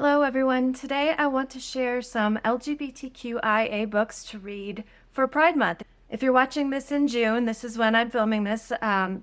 Hello everyone. Today I want to share some LGBTQIA books to read for Pride Month. If you're watching this in June, this is when I'm filming this.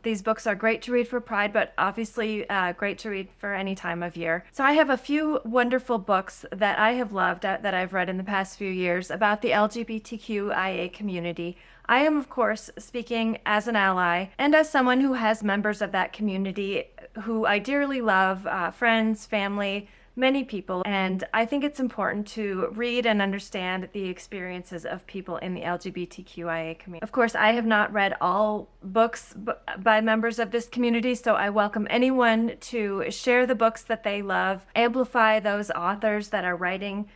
These books are great to read for Pride, but obviously great to read for any time of year. So I have a few wonderful books that I have loved that I've read in the past few years about the LGBTQIA community. I am, of course, speaking as an ally and as someone who has members of that community who I dearly love, friends, family, many people, and I think it's important to read and understand the experiences of people in the LGBTQIA community. Of course, I have not read all books by members of this community, so I welcome anyone to share the books that they love, amplify those authors that are writing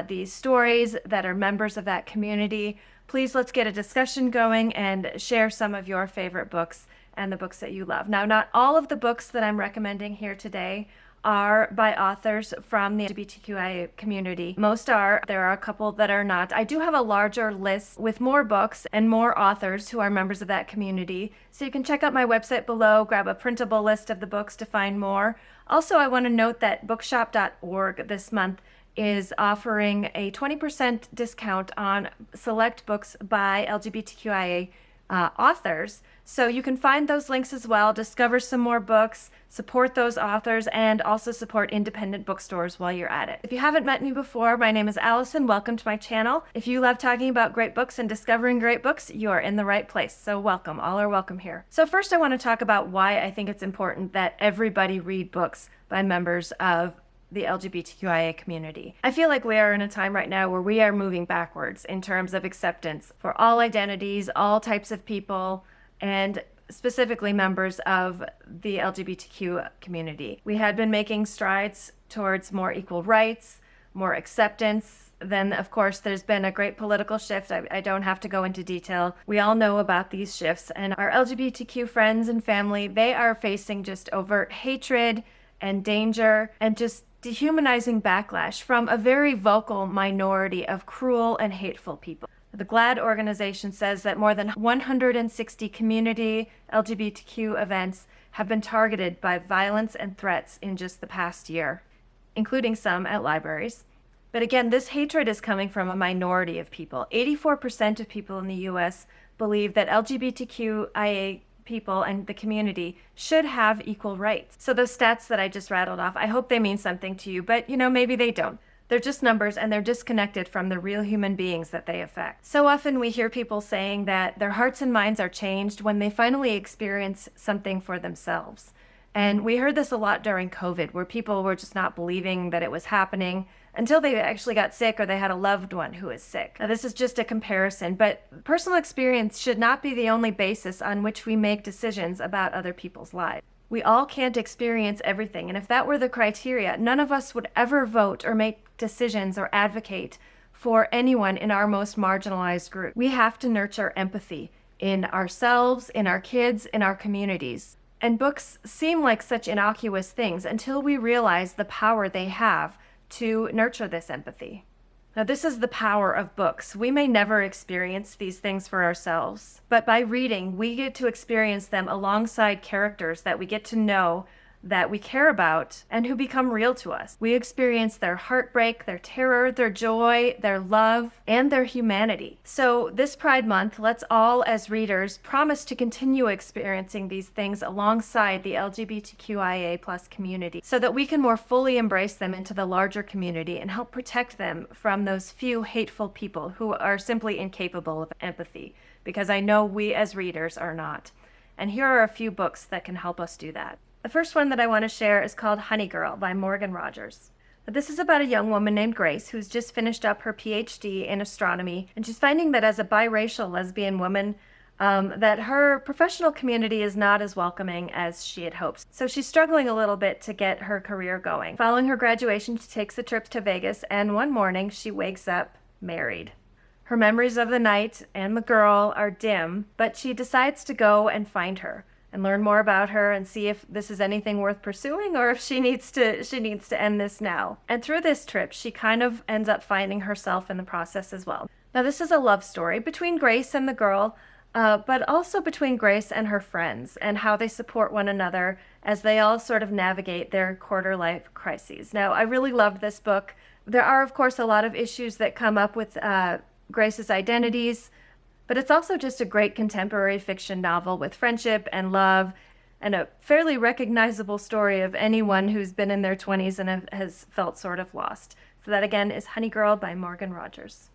these stories that are members of that community. Please let's get a discussion going and share some of your favorite books and the books that you love. Now, not all of the books that I'm recommending here today are by authors from the LGBTQIA community. Most are. There are a couple that are not. I do have a larger list with more books and more authors who are members of that community. So you can check out my website below, grab a printable list of the books to find more. Also, I want to note that bookshop.org this month is offering a 20% discount on select books by LGBTQIA authors. So you can find those links as well, discover some more books, support those authors, and also support independent bookstores while you're at it. If you haven't met me before, my name is Allison. Welcome to my channel. If you love talking about great books and discovering great books, you are in the right place. So welcome. All are welcome here. So first I want to talk about why I think it's important that everybody read books by members of the LGBTQIA community. I feel like we are in a time right now where we are moving backwards in terms of acceptance for all identities, all types of people, and specifically members of the LGBTQ community. We had been making strides towards more equal rights, more acceptance. Then, of course, there's been a great political shift. I don't have to go into detail. We all know about these shifts, and our LGBTQ friends and family, they are facing just overt hatred and danger and just dehumanizing backlash from a very vocal minority of cruel and hateful people. The GLAAD organization says that more than 160 community LGBTQ events have been targeted by violence and threats in just the past year, including some at libraries. But again, this hatred is coming from a minority of people. 84% of people in the US believe that LGBTQIA people and the community should have equal rights. So those stats that I just rattled off, I hope they mean something to you, but maybe they don't. They're just numbers and they're disconnected from the real human beings that they affect. So often we hear people saying that their hearts and minds are changed when they finally experience something for themselves. And we heard this a lot during COVID, where people were just not believing that it was happening until they actually got sick or they had a loved one who is sick. Now, this is just a comparison, but personal experience should not be the only basis on which we make decisions about other people's lives. We all can't experience everything, and if that were the criteria, none of us would ever vote or make decisions or advocate for anyone in our most marginalized group. We have to nurture empathy in ourselves, in our kids, in our communities. And books seem like such innocuous things until we realize the power they have to nurture this empathy. Now, this is the power of books. We may never experience these things for ourselves, but by reading, we get to experience them alongside characters that we get to know, that we care about, and who become real to us. We experience their heartbreak, their terror, their joy, their love, and their humanity. So this Pride Month, let's all as readers promise to continue experiencing these things alongside the LGBTQIA+ community so that we can more fully embrace them into the larger community and help protect them from those few hateful people who are simply incapable of empathy, because I know we as readers are not. And here are a few books that can help us do that. The first one that I want to share is called Honey Girl by Morgan Rogers. This is about a young woman named Grace who's just finished up her PhD in astronomy, and she's finding that as a biracial lesbian woman, that her professional community is not as welcoming as she had hoped. So she's struggling a little bit to get her career going. Following her graduation, she takes a trip to Vegas, and one morning she wakes up married. Her memories of the night and the girl are dim, but she decides to go and find her and learn more about her and see if this is anything worth pursuing or if she needs to end this now. And through this trip, she kind of ends up finding herself in the process as well. Now, this is a love story between Grace and the girl but also between Grace and her friends and how they support one another as they all sort of navigate their quarter life crises. Now, I really loved this book. There are, of course, a lot of issues that come up with Grace's identities, but it's also just a great contemporary fiction novel with friendship and love and a fairly recognizable story of anyone who's been in their 20s and has felt sort of lost. So that again is Honey Girl by Morgan Rogers.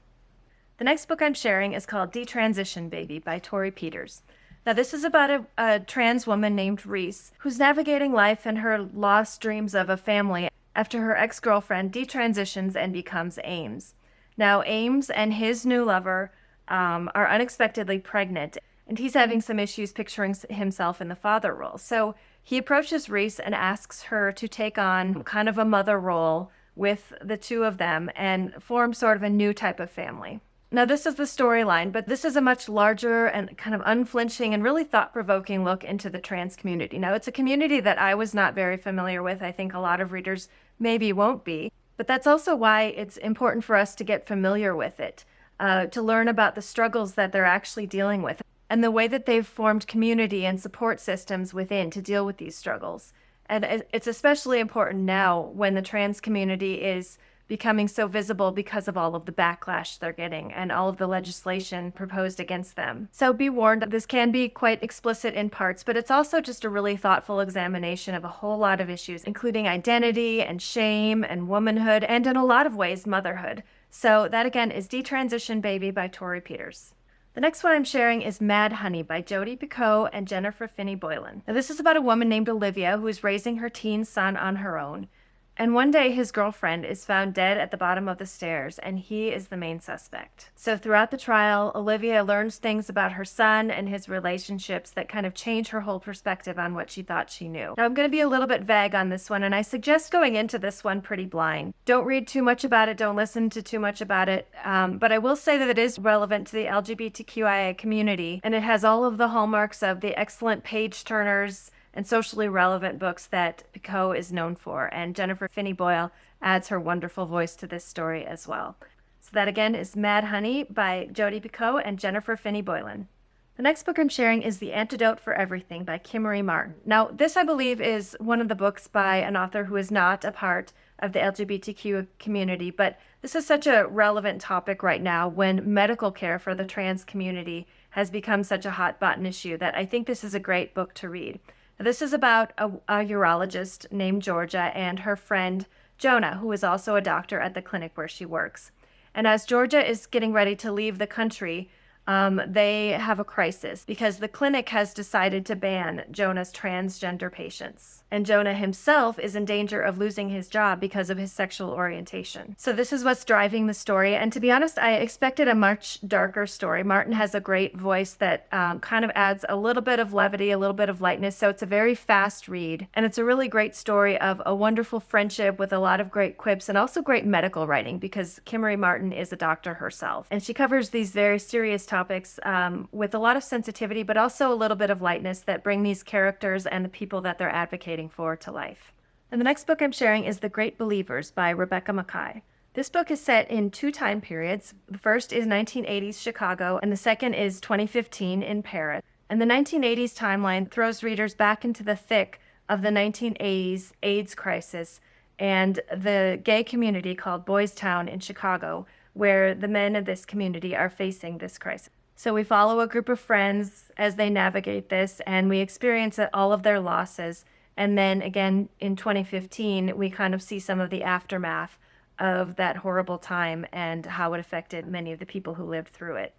The next book I'm sharing is called Detransition Baby by Tori Peters. Now, this is about a trans woman named Reese who's navigating life and her lost dreams of a family after her ex-girlfriend detransitions and becomes Ames. Now, Ames and his new lover are unexpectedly pregnant, and he's having some issues picturing himself in the father role. So he approaches Reese and asks her to take on kind of a mother role with the two of them and form sort of a new type of family. Now, this is the storyline, but this is a much larger and kind of unflinching and really thought-provoking look into the trans community. Now, it's a community that I was not very familiar with. I think a lot of readers maybe won't be, but that's also why it's important for us to get familiar with it, to learn about the struggles that they're actually dealing with and the way that they've formed community and support systems within to deal with these struggles. And it's especially important now when the trans community is becoming so visible because of all of the backlash they're getting and all of the legislation proposed against them. So be warned, this can be quite explicit in parts, but it's also just a really thoughtful examination of a whole lot of issues, including identity and shame and womanhood, and in a lot of ways, motherhood. So that again is Detransition Baby by Tori Peters. The next one I'm sharing is Mad Honey by Jodi Picoult and Jennifer Finney Boylan. Now, this is about a woman named Olivia who is raising her teen son on her own. And one day his girlfriend is found dead at the bottom of the stairs, and he is the main suspect. So throughout the trial, Olivia learns things about her son and his relationships that kind of change her whole perspective on what she thought she knew. Now, I'm going to be a little bit vague on this one, and I suggest going into this one pretty blind. Don't read too much about it, don't listen to too much about it, but I will say that it is relevant to the LGBTQIA community, and it has all of the hallmarks of the excellent page-turners and socially relevant books that Picoult is known for, and Jennifer Finney Boyle adds her wonderful voice to this story as well. So that again is Mad Honey by Jodi Picoult and Jennifer Finney Boylan. The next book I'm sharing is The Antidote for Everything by Kimmery Martin. Now, this I believe is one of the books by an author who is not a part of the LGBTQ community, but this is such a relevant topic right now when medical care for the trans community has become such a hot button issue that I think this is a great book to read. This is about a urologist named Georgia and her friend Jonah, who is also a doctor at the clinic where she works. And as Georgia is getting ready to leave the country, they have a crisis because the clinic has decided to ban Jonah's transgender patients. And Jonah himself is in danger of losing his job because of his sexual orientation. So this is what's driving the story. And to be honest, I expected a much darker story. Martin has a great voice that kind of adds a little bit of levity, a little bit of lightness. So it's a very fast read. And it's a really great story of a wonderful friendship with a lot of great quips and also great medical writing because Kimmery Martin is a doctor herself. And she covers these very serious topics with a lot of sensitivity, but also a little bit of lightness that bring these characters and the people that they're advocating for to life. And the next book I'm sharing is The Great Believers by Rebecca Mackay. This book is set in two time periods. The first is 1980s Chicago, and the second is 2015 in Paris. And the 1980s timeline throws readers back into the thick of the 1980s AIDS crisis and the gay community called Boys Town in Chicago, where the men of this community are facing this crisis. So we follow a group of friends as they navigate this, and we experience all of their losses. And then again, in 2015, we kind of see some of the aftermath of that horrible time and how it affected many of the people who lived through it.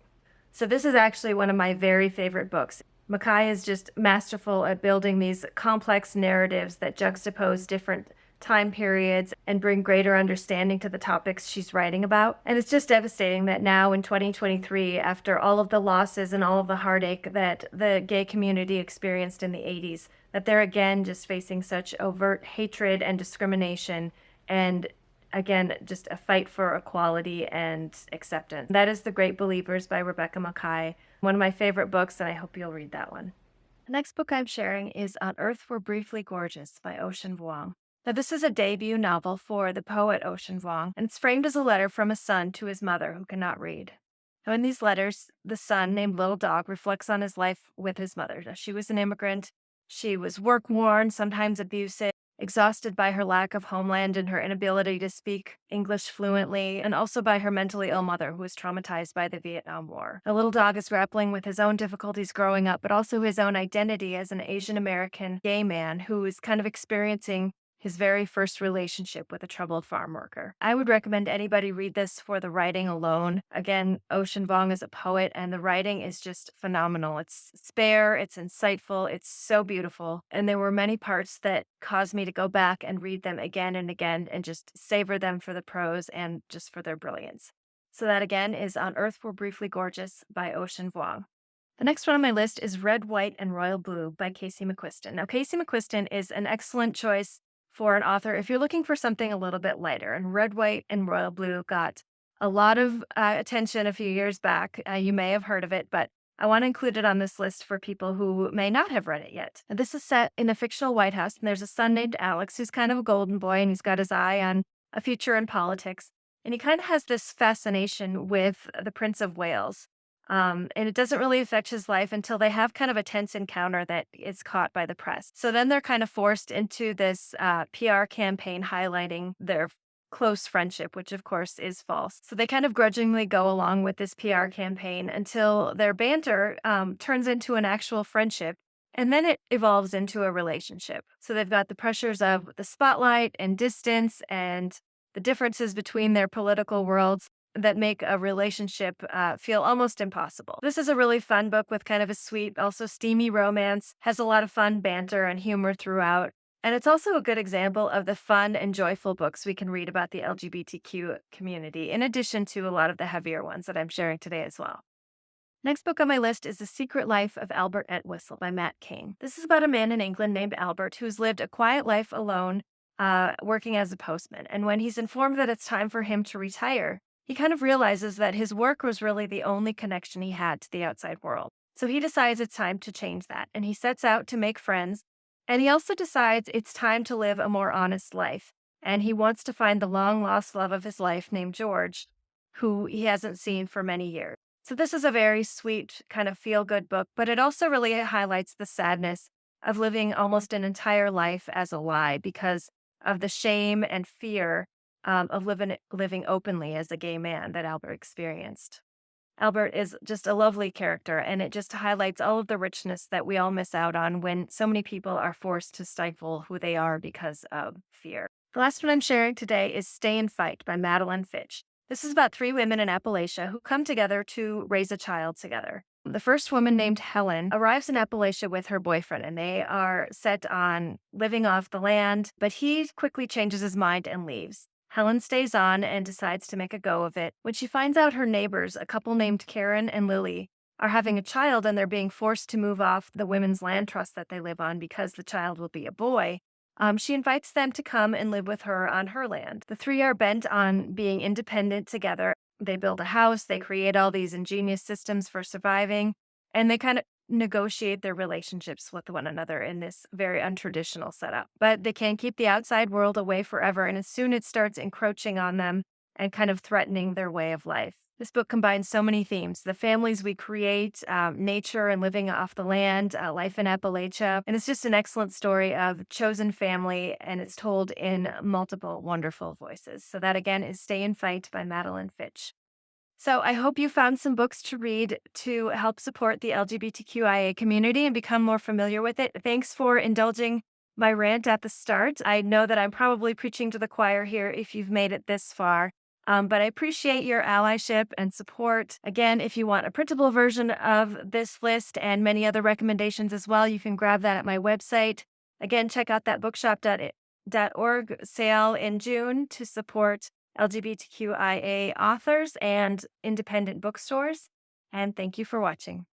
So this is actually one of my very favorite books. Mackay is just masterful at building these complex narratives that juxtapose different time periods and bring greater understanding to the topics she's writing about. And it's just devastating that now in 2023, after all of the losses and all of the heartache that the gay community experienced in the 80s, that they're again just facing such overt hatred and discrimination and again, just a fight for equality and acceptance. That is The Great Believers by Rebecca Mackay, one of my favorite books, and I hope you'll read that one. The next book I'm sharing is On Earth We're Briefly Gorgeous by Ocean Vuong. Now, this is a debut novel for the poet Ocean Vuong, and it's framed as a letter from a son to his mother who cannot read. Now, in these letters, the son, named Little Dog, reflects on his life with his mother. Now, she was an immigrant. She was work worn, sometimes abusive, exhausted by her lack of homeland and her inability to speak English fluently, and also by her mentally ill mother, who was traumatized by the Vietnam War. The little dog is grappling with his own difficulties growing up, but also his own identity as an Asian American gay man who is kind of experiencing his very first relationship with a troubled farm worker. I would recommend anybody read this for the writing alone. Again, Ocean Vuong is a poet, and the writing is just phenomenal. It's spare, it's insightful, it's so beautiful. And there were many parts that caused me to go back and read them again and again and just savor them for the prose and just for their brilliance. So that again is On Earth We're Briefly Gorgeous by Ocean Vuong. The next one on my list is Red, White, and Royal Blue by Casey McQuiston. Now, Casey McQuiston is an excellent choice for an author if you're looking for something a little bit lighter. And Red, White, and Royal Blue got a lot of attention a few years back. You may have heard of it, but I want to include it on this list for people who may not have read it yet. Now, this is set in a fictional White House, and there's a son named Alex who's kind of a golden boy, and he's got his eye on a future in politics. And he kind of has this fascination with the Prince of Wales. And it doesn't really affect his life until they have kind of a tense encounter that is caught by the press. So then they're kind of forced into this PR campaign highlighting their close friendship, which of course is false. So they kind of grudgingly go along with this PR campaign until their banter turns into an actual friendship. And then it evolves into a relationship. So they've got the pressures of the spotlight and distance and the differences between their political worlds that make a relationship feel almost impossible. This is a really fun book with kind of a sweet, also steamy romance, has a lot of fun banter and humor throughout. And it's also a good example of the fun and joyful books we can read about the LGBTQ community, in addition to a lot of the heavier ones that I'm sharing today as well. Next book on my list is The Secret Life of Albert Entwistle by Matt Cain. This is about a man in England named Albert who's lived a quiet life alone, working as a postman. And when he's informed that it's time for him to retire, he kind of realizes that his work was really the only connection he had to the outside world. So he decides it's time to change that, and he sets out to make friends. And he also decides it's time to live a more honest life. And he wants to find the long-lost love of his life named George, who he hasn't seen for many years. So this is a very sweet, kind of feel-good book, but it also really highlights the sadness of living almost an entire life as a lie because of the shame and fear of living openly as a gay man that Albert experienced. Albert is just a lovely character, and it just highlights all of the richness that we all miss out on when so many people are forced to stifle who they are because of fear. The last one I'm sharing today is Stay and Fight by Madeline Fitch. This is about 3 women in Appalachia who come together to raise a child together. The first woman, named Helen, arrives in Appalachia with her boyfriend, and they are set on living off the land, but he quickly changes his mind and leaves. Helen stays on and decides to make a go of it. When she finds out her neighbors, a couple named Karen and Lily, are having a child and they're being forced to move off the women's land trust that they live on because the child will be a boy, she invites them to come and live with her on her land. The 3 are bent on being independent together. They build a house, they create all these ingenious systems for surviving, and they kind of negotiate their relationships with one another in this very untraditional setup. But they can't keep the outside world away forever, and as soon it starts encroaching on them and kind of threatening their way of life. This book combines so many themes: the families we create, nature and living off the land, life in Appalachia. And it's just an excellent story of chosen family, and it's told in multiple wonderful voices. So that again is Stay and Fight by Madeline Fitch. So I hope you found some books to read to help support the LGBTQIA community and become more familiar with it. Thanks for indulging my rant at the start. I know that I'm probably preaching to the choir here if you've made it this far, but I appreciate your allyship and support. Again, if you want a printable version of this list and many other recommendations as well, you can grab that at my website. Again, check out that bookshop.org sale in June to support LGBTQIA authors and independent bookstores. And thank you for watching.